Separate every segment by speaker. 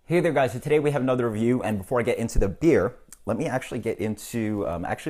Speaker 1: Hey there, guys. So today we have another review, and before I get into the beer, let me actually get into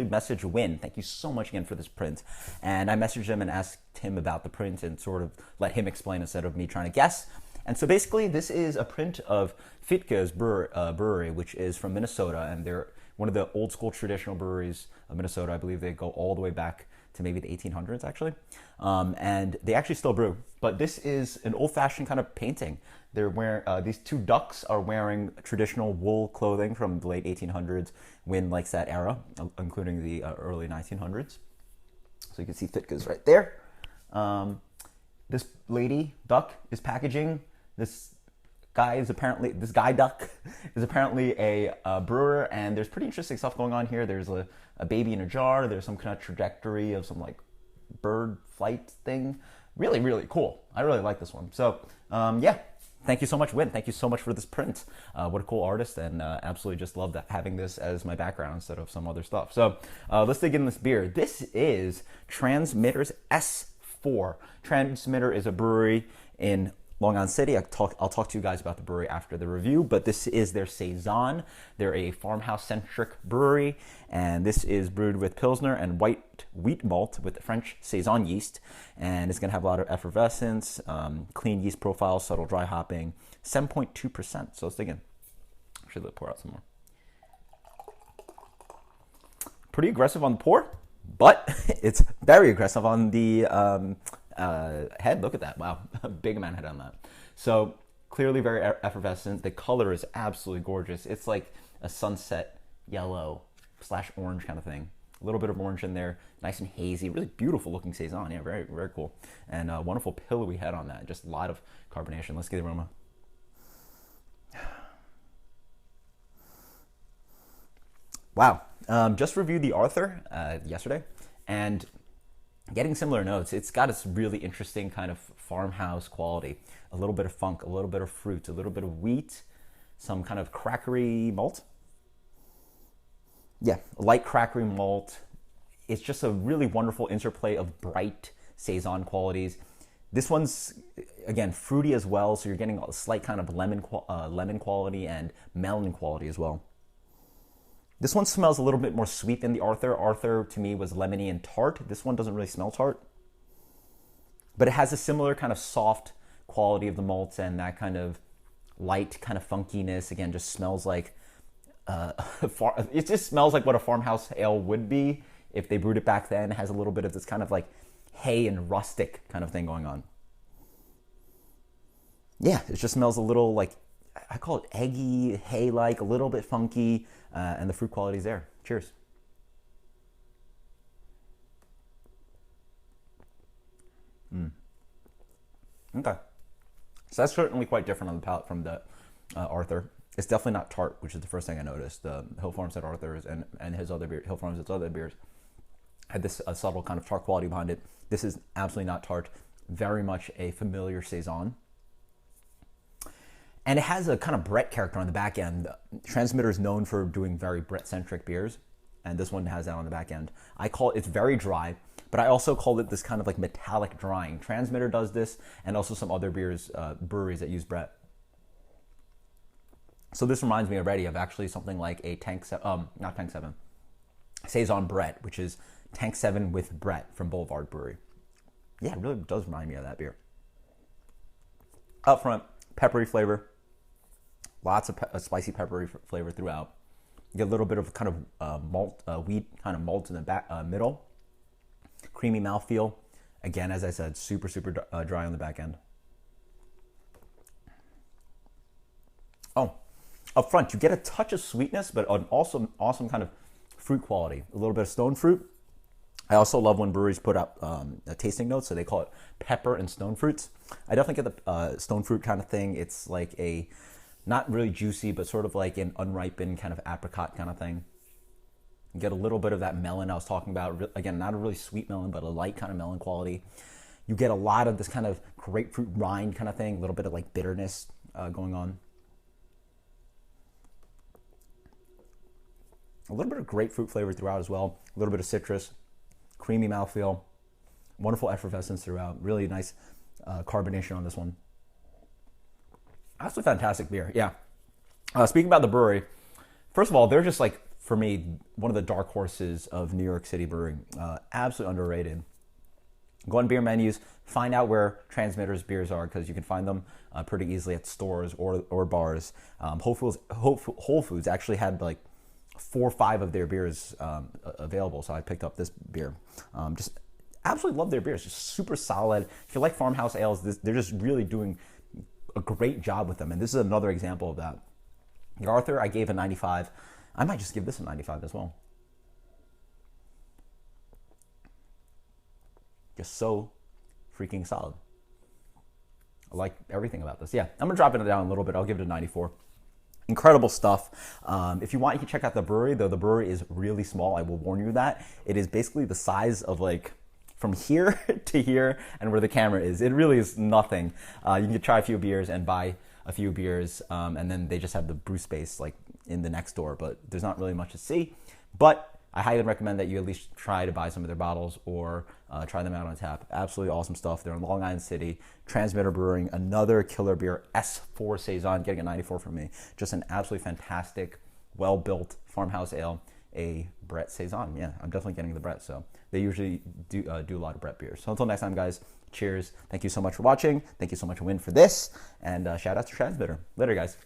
Speaker 1: message Win. Thank you so much again for this print. And I messaged him and asked him about the print and sort of let him explain instead of me trying to guess. And so basically, this is a print of Fitke's brewery, which is from Minnesota, and they're one of the old school traditional breweries of Minnesota. I believe they go all the way back to maybe the 1800s, actually. And they actually still brew. But this is an old-fashioned kind of painting. They're wearing, these two ducks are wearing traditional wool clothing from the late 1800s. Wynn likes that era, including the early 1900s. So you can see Fitke's right there. This lady duck is packaging. This guy duck is apparently a brewer, and there's pretty interesting stuff going on here. There's a baby in a jar. There's some kind of trajectory of some like bird flight thing. Really, really cool. I really like this one. So yeah. Thank you so much, Win. Thank you so much for this print. What a cool artist, and absolutely just love having this as my background instead of some other stuff. So let's dig into this beer. This is Transmitter's S4. Transmitter is a brewery in Long Island City. I'll talk to you guys about the brewery after the review, but this is their Saison. They're a farmhouse-centric brewery, and this is brewed with Pilsner and white wheat malt with the French Saison yeast, and it's going to have a lot of effervescence, clean yeast profile, subtle dry hopping, 7.2%. So let's dig in. Actually, let's pour out some more. Pretty aggressive on the pour, but it's very aggressive on the head. Look at that. Wow. Big amount of head on that. So clearly very effervescent. The color is absolutely gorgeous. It's like a sunset yellow / orange kind of thing. A little bit of orange in there. Nice and hazy. Really beautiful looking Saison. Yeah, very, very cool. And wonderful pillowy head on that. Just a lot of carbonation. Let's get the aroma. Wow. Just reviewed the Arthur yesterday, and getting similar notes. It's got this really interesting kind of farmhouse quality. A little bit of funk, a little bit of fruit, a little bit of wheat, some kind of crackery malt. Yeah, light crackery malt. It's just a really wonderful interplay of bright Saison qualities. This one's, again, fruity as well, so you're getting a slight kind of lemon quality and melon quality as well. This one smells a little bit more sweet than the Arthur. Arthur, to me, was lemony and tart. This one doesn't really smell tart. But it has a similar kind of soft quality of the malts and that kind of light kind of funkiness. Again, just smells like... it just smells like what a farmhouse ale would be if they brewed it back then. It has a little bit of this kind of like hay and rustic kind of thing going on. Yeah, it just smells a little like... I call it eggy, hay-like, a little bit funky, and the fruit quality is there. Cheers. Okay. So that's certainly quite different on the palate from the Arthur. It's definitely not tart, which is the first thing I noticed. Hill Farm said Arthur's and his other beer, Hill Farm's its other beers had this subtle kind of tart quality behind it. This is absolutely not tart. Very much a familiar Saison. And it has a kind of Brett character on the back end. Transmitter is known for doing very Brett-centric beers, and this one has that on the back end. I call it's very dry, but I also call it this kind of like metallic drying. Transmitter does this, and also some other breweries that use Brett. So this reminds me already of actually something like a not Tank 7, Saison Brett, which is Tank 7 with Brett from Boulevard Brewery. Yeah, it really does remind me of that beer. Up front, peppery flavor. Lots of spicy peppery flavor throughout. You get a little bit of kind of malt, wheat kind of malt in the back middle. Creamy mouthfeel. Again, as I said, super, super dry on the back end. Oh, up front, you get a touch of sweetness, but an awesome kind of fruit quality. A little bit of stone fruit. I also love when breweries put up tasting notes, so they call it pepper and stone fruits. I definitely get the stone fruit kind of thing. It's like a, not really juicy, but sort of like an unripened kind of apricot kind of thing. You get a little bit of that melon I was talking about. Again, not a really sweet melon, but a light kind of melon quality. You get a lot of this kind of grapefruit rind kind of thing, a little bit of like bitterness going on. A little bit of grapefruit flavor throughout as well. A little bit of citrus. Creamy mouthfeel, wonderful effervescence throughout. Really nice carbonation on this one. Absolutely fantastic beer. Yeah. Speaking about the brewery, first of all, they're just like, for me, one of the dark horses of New York City brewing. Absolutely underrated. Go on beer menus, find out where Transmitter's beers are, because you can find them pretty easily at stores or bars. Whole Foods actually had like 4 or 5 of their beers available, so I picked up this beer. Just absolutely love their beers, just super solid. If you like farmhouse ales, they're just really doing a great job with them, and this is another example of that. The Arthur, I gave a 95. I might just give this a 95 as well. Just so freaking solid. I like everything about this. Yeah, I'm gonna drop it down a little bit. I'll give it a 94. Incredible stuff. If you want, you can check out the brewery, though the brewery is really small. I will warn you that. It is basically the size of like from here to here and where the camera is. It really is nothing. You can try a few beers and buy a few beers, and then they just have the brew space like in the next door, but there's not really much to see. But I highly recommend that you at least try to buy some of their bottles or try them out on tap. Absolutely awesome stuff. They're in Long Island City. Transmitter Brewing, another killer beer, S4 Saison, getting a 94 from me. Just an absolutely fantastic, well-built farmhouse ale, a Brett Saison. Yeah, I'm definitely getting the Brett. So they usually do a lot of Brett beers. So until next time, guys, cheers. Thank you so much for watching. Thank you so much, Win, for this. And shout out to Transmitter. Later, guys.